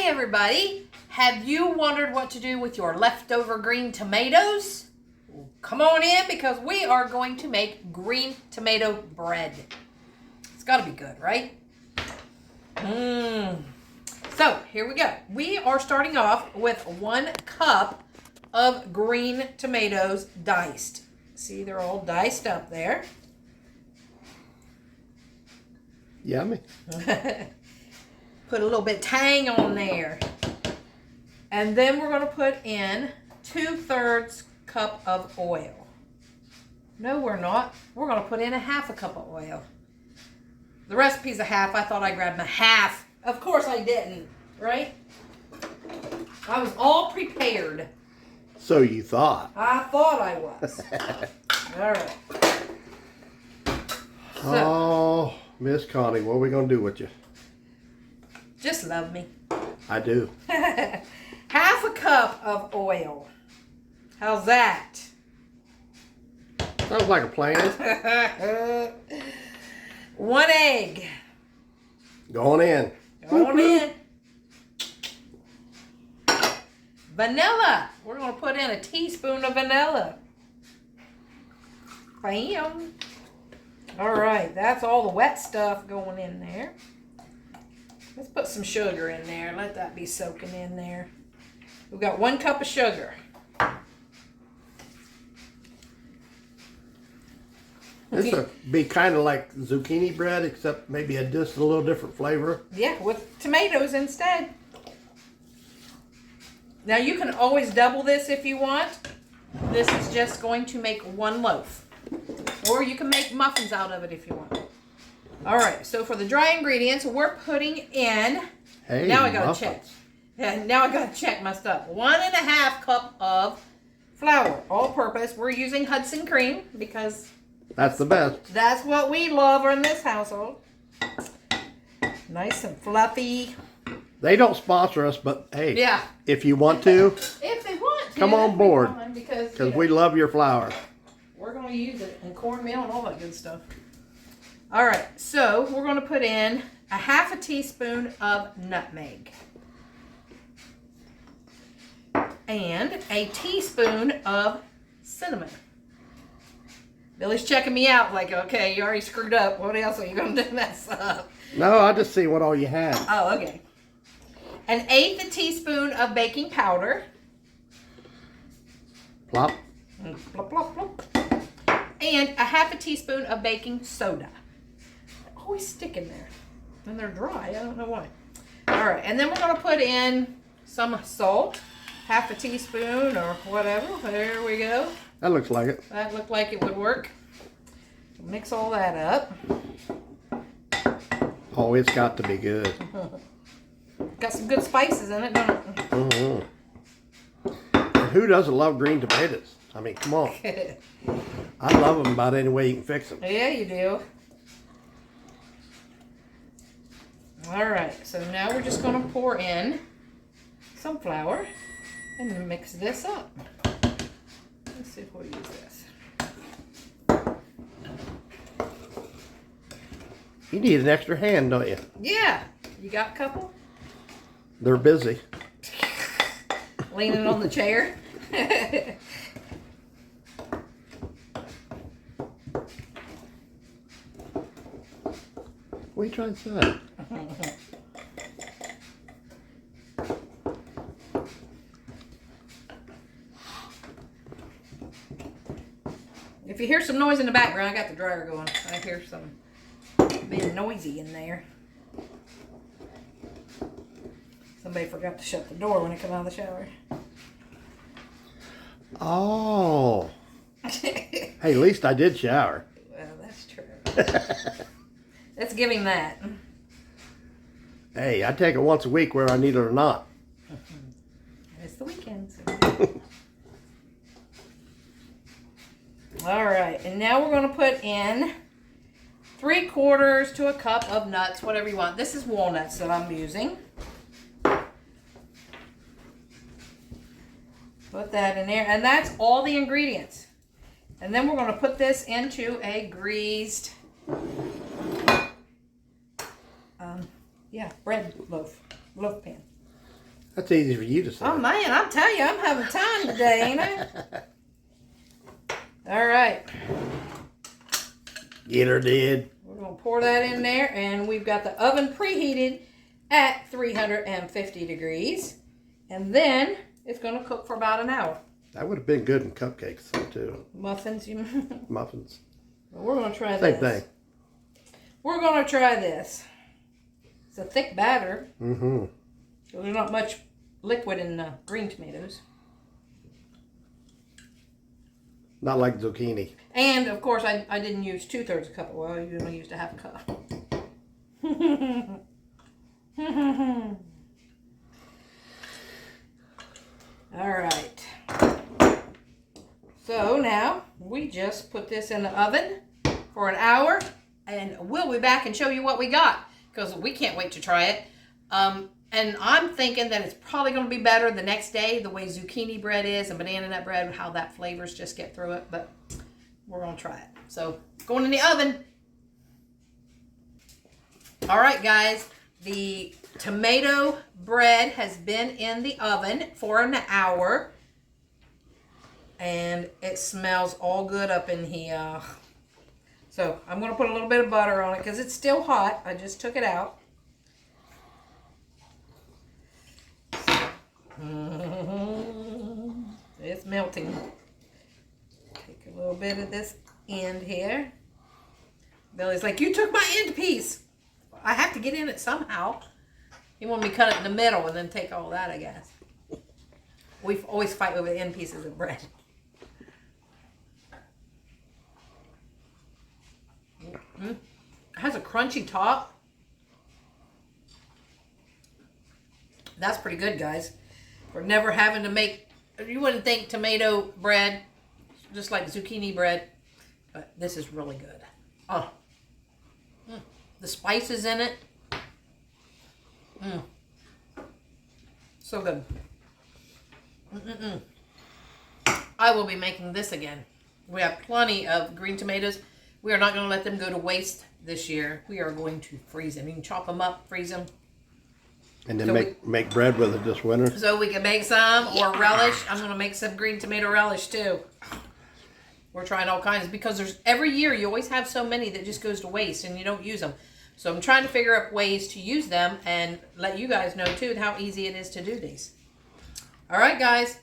Hey everybody, have you wondered what to do with your leftover green tomatoes? Well, come on in because we are going to make green tomato bread. It's got to be good, right? So here we go. We are starting off with 1 cup of green tomatoes diced. See, they're all diced up there. Yummy. Put a little bit of tang on there. And then we're going to put in 2/3 cup of oil. No, we're not. We're going to put in a 1/2 cup of oil. The recipe's a half. I thought I grabbed a half. Of course I didn't, right? I was all prepared. So you thought. I thought I was. All right. So, oh, Miss Connie, what are we going to do with you? just love me. I do. 1/2 cup of oil. How's that? Sounds like a plan. 1 egg. Going in. Going in. Vanilla. We're going to put in a teaspoon of vanilla. Bam. All right, that's all the wet stuff going in there. Let's put some sugar in there. Let that be soaking in there. We've got 1 cup of sugar. This would be kind of like zucchini bread, except maybe just a little different flavor. Yeah, with tomatoes instead. Now you can always double this if you want. This is just going to make 1 loaf. Or you can make muffins out of it if you want. All right, so for the dry ingredients, we're putting in, Hey, now I gotta muffins. check. Yeah, now I gotta check my stuff. 1.5 cup of flour, all purpose. We're using Hudson cream because That's the best. that's what we love in this household. Nice and fluffy. They don't sponsor us, but hey, Yeah. if you want to, If they want to. Come on that'd be board, fine because because we love your flour. we're going to use it in cornmeal and all that good stuff. All right, so we're going to put in a 1/2 teaspoon of nutmeg. And a teaspoon of cinnamon. Billy's checking me out like, okay, you already screwed up. What else are you going to mess up? No, I just see what all you had. Oh, okay. 1/8 teaspoon of baking powder. Plop. Plop, plop, plop. And a 1/2 teaspoon of baking soda. They always stick in there. And they're dry. I don't know why. All right. And then we're going to put in some salt. 1/2 teaspoon or whatever. There we go. That looks like it. That looked like it would work. Mix all that up. Oh, it's got to be good. Got some good spices in it, don't it? Mm-hmm. And who doesn't love green tomatoes? I mean, come on. I love them about any way you can fix them. Yeah, you do. All right, so now we're just going to pour in some flour and mix this up. Let's see if we'll use this. You need an extra hand, don't you? Yeah, you got a couple? They're busy. Leaning on the chair. What are you trying to say? If you hear some noise in the background, I got the dryer going. I hear some being noisy in there. Somebody forgot to shut the door when they come out of the shower. Oh. Hey, at least I did shower. Well, that's true. Let's give him that. Hey, I take it once a week whether I need it or not. It's the weekend. So. All right, and now we're going to put in 3/4 to a cup of nuts, whatever you want. This is walnuts that I'm using. Put that in there, and that's all the ingredients. And then we're going to put this into a greased, bread loaf pan. That's easy for you to say. Oh man, I'm telling you, I'm having time today, ain't I? All right. Get her did. We're going to pour that in there, and we've got the oven preheated at 350 degrees. And then it's going to cook for about an hour. That would have been good in cupcakes, too. Muffins, you Muffins. Well, we're going to try Same this. thing. We're going to try this. It's a thick batter. Mm-hmm. So there's not much liquid in the green tomatoes. Not like zucchini. And, of course, I didn't use 2/3 cup of oil. I only used a half a cup. All right. So now we just put this in the oven for an hour, and we'll be back and show you what we got, because we can't wait to try it. And I'm thinking that it's probably going to be better the next day, the way zucchini bread is and banana nut bread, how that flavors just get through it. But we're going to try it. So going in the oven. All right, guys. The tomato bread has been in the oven for an hour. And it smells all good up in here. So I'm going to put a little bit of butter on it because it's still hot. I just took it out. It's melting. Take a little bit of this end here. Billy's like, you took my end piece. I have to get in it somehow. He wanted me to cut it in the middle and then take all that, I guess. We always fight over the end pieces of bread. It has a crunchy top. That's pretty good, guys. For never having to make, you wouldn't think tomato bread, just like zucchini bread, but this is really good. Oh, the spices in it, so good. I will be making this again. We have plenty of green tomatoes. We are not going to let them go to waste this year. We are going to freeze them. You can chop them up, freeze them. And then make bread with it this winter. So we can make some, or relish. I'm going to make some green tomato relish too. We're trying all kinds, because there's every year you always have so many that just goes to waste and you don't use them. So I'm trying to figure out ways to use them and let you guys know too how easy it is to do these. All right, guys.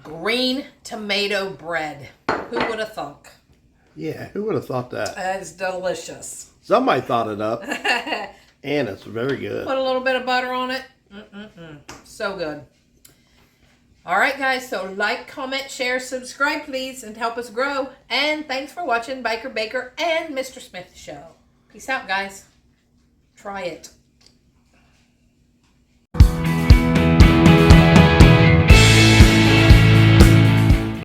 Green tomato bread. Who would have thunk? Yeah, who would have thought that? It's delicious. Somebody thought it up. And it's very good. Put a little bit of butter on it. So good. All right, guys. So like, comment, share, subscribe, please, and help us grow. And thanks for watching Biker Baker and Mr. Smith Show. Peace out, guys. Try it.